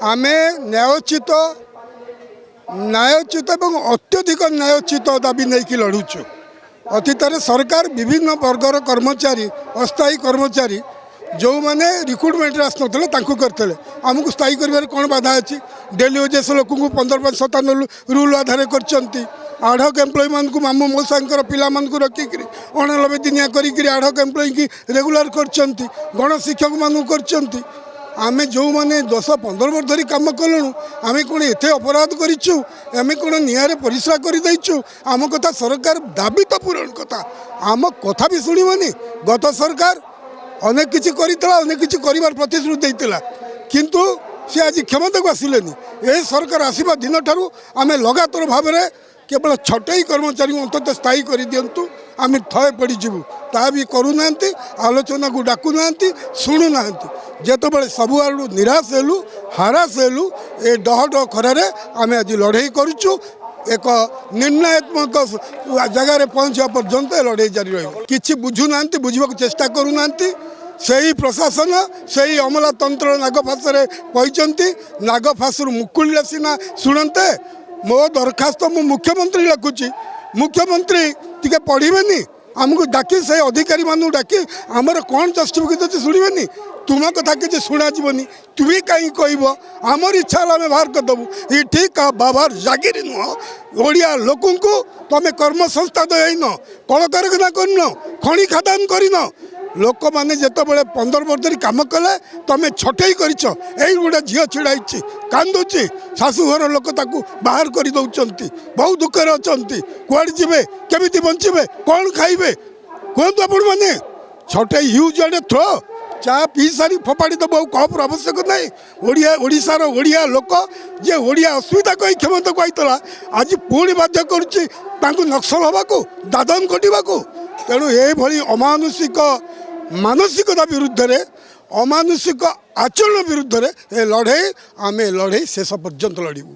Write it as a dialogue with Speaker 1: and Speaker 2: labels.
Speaker 1: आमे न्यायोचित न्यायोचित और अत्यधिक न्यायोचित दाबी नहीं कि लड़ुचु। अतीत सरकार विभिन्न वर्गर कर्मचारी अस्थायी कर्मचारी जो मैंने रिक्रुटमेंट आसते करते आमको स्थायी कर कौन बाधा अच्छी डेली वेजेस लोक 15-57 रूल आधार कर आढ़क एम्प्लॉय मान को मामू मौसा पिला रखिक 89 दिनिया कर आढ़क एम्प्लॉय की रेगुलर कर गणशिक्षक मान कर आमे जो मैंने 10-15 वर्ष धरी कम कलु आमे कौन एत अपराध करूँ आमे कौन निआरे परिश्रा करदेचु आम कथा सरकार दाबी तो पूरण कथा आम कथा भी शुणवनी गत सरकार अनेक किसी अनेक किसी कर प्रतिश्रुति देता किंतु सी आज क्षमता को आसिलेनी यही सरकार आसवा दिन ठारू आमे लगातार भाव में केवल छटई कर्मचारी अंतत स्थायी कर दिंतु आम थए पड़ीजु ता भी करूना आलोचना को डाकुना शुणुना जिते सबु आड़ू निराश हेलु हाराश हेलु ए डह डह खरार आम आज लड़े करुचु एक निर्णात्मक जगार पहुँचा पर्यंत लड़े जारी रही बुझुना बुझा चेष्टा करूना सही प्रशासन सही अमलातंत्र नागफासरे कहते नागफासर मुकुलिले सीना शुणते मो दरखास्त मु मुख्यमंत्री लिखुची मुख्यमंत्री टी पढ़े आमको डाकी से अधिकारी मानू डाकी आमर कौन जस्टिफिकेशन अच्छे शुणवे तुम कथा किसी शुणाजी तुम्हें कहीं कह आमर इच्छा आम बाहर करदेबू ये ठीक बाबार जागिरी नुह ओडिया लोक तुम कर्म संस्था देन कल कारखाना करन खଣି खादान करन लोक मैंने जिते 15 वर्ष धरी कम कले तुम छटई कर गोटे झील छिड़ाई कांदुची शाशुघर लोक बाहर कर दौरान बहुत दुखर अच्छा कौड़े जी केमी बचे कौन खाइबे कहतु आपण मैंने छटई यूज एंड थ्रो चा पी सारी फोपाड़ी तो बहु कपर आवश्यक नहीं ओडिशार ओडिया लोक जे ओडिया असुविधा कही क्षमता कहला आज पुणी बाध्य करुच्ची नक्सल हवा को दादन कटा तेणु ये अमानुषिक मानसिकता विरुद्ध रे अमानुषिक आचरण विरुद्ध रे लड़े आमे लड़े शेष पर्यंत लड़ू।